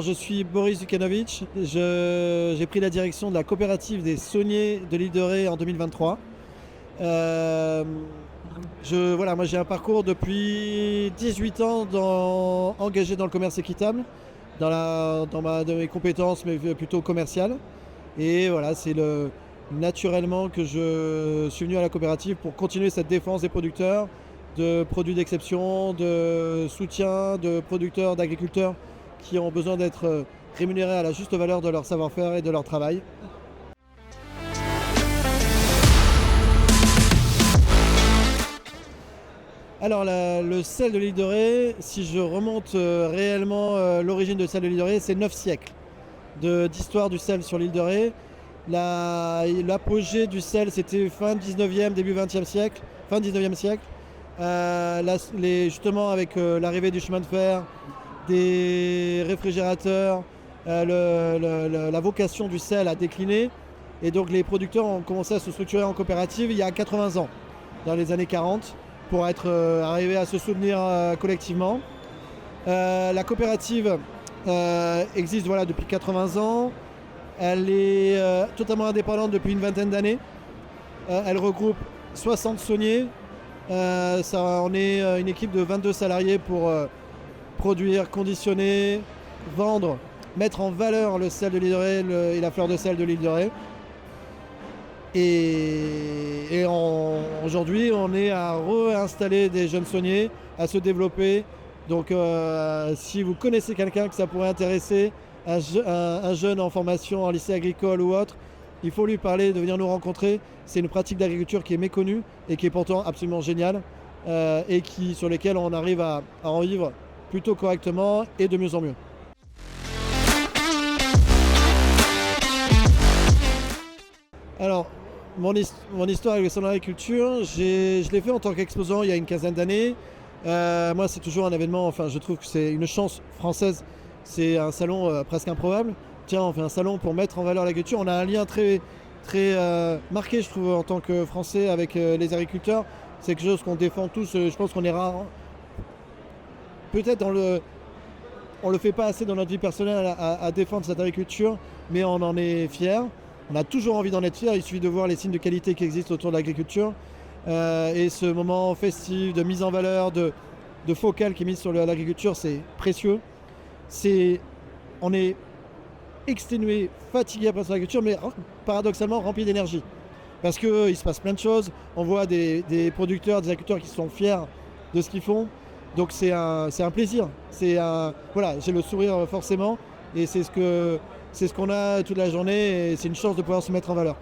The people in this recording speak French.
Alors, je suis Boris Zukanovic. J'ai pris la direction de la coopérative des sauniers de l'île de Ré en 2023. Euh, moi, j'ai un parcours depuis 18 ans engagé dans le commerce équitable, dans mes compétences, mais plutôt commerciales. Et voilà, naturellement que je suis venu à la coopérative pour continuer cette défense des producteurs, de produits d'exception, de soutien de producteurs, d'agriculteurs qui ont besoin d'être rémunérés à la juste valeur de leur savoir-faire et de leur travail. Alors le sel de l'île de Ré, si je remonte réellement l'origine de sel de l'île de Ré, c'est 9 siècles d'histoire du sel sur l'île de Ré. L'apogée du sel, c'était fin 19e, début 20e siècle, fin 19e siècle. Justement avec l'arrivée du chemin de fer, des réfrigérateurs, la vocation du sel a décliné et donc les producteurs ont commencé à se structurer en coopérative il y a 80 ans, dans les années 40, pour arriver à se soutenir collectivement. La coopérative existe depuis 80 ans. Elle est totalement indépendante depuis une vingtaine d'années. Elle regroupe 60 sauniers. On est une équipe de 22 salariés pour produire, conditionner, vendre, mettre en valeur le sel de l'île de Ré et la fleur de sel de l'île de Ré. Aujourd'hui, on est à réinstaller des jeunes sauniers, à se développer. Donc si vous connaissez quelqu'un que ça pourrait intéresser, un jeune en formation en lycée agricole ou autre, il faut lui parler, de venir nous rencontrer. C'est une pratique d'agriculture qui est méconnue et qui est pourtant absolument géniale sur lesquelles on arrive à en vivre plutôt correctement et de mieux en mieux. Alors, mon histoire avec le salon d'agriculture, je l'ai fait en tant qu'exposant il y a une quinzaine d'années. Moi, c'est toujours un événement, je trouve que c'est une chance française. C'est un salon presque improbable. Tiens, on fait un salon pour mettre en valeur l'agriculture. On a un lien très marqué, je trouve, en tant que Français avec les agriculteurs. C'est quelque chose qu'on défend tous. Je pense qu'on est rare. Peut-être on le fait pas assez dans notre vie personnelle à défendre cette agriculture, mais on en est fiers. On a toujours envie d'en être fiers. Il suffit de voir les signes de qualité qui existent autour de l'agriculture. Et ce moment festif, de mise en valeur, de focale qui est mise sur l'agriculture, c'est précieux. On est exténué, fatigué après l'agriculture, mais paradoxalement rempli d'énergie. Parce qu'il se passe plein de choses. On voit des producteurs, des agriculteurs qui sont fiers de ce qu'ils font. Donc c'est un plaisir. J'ai le sourire forcément. Et c'est ce qu'on a toute la journée. Et c'est une chance de pouvoir se mettre en valeur.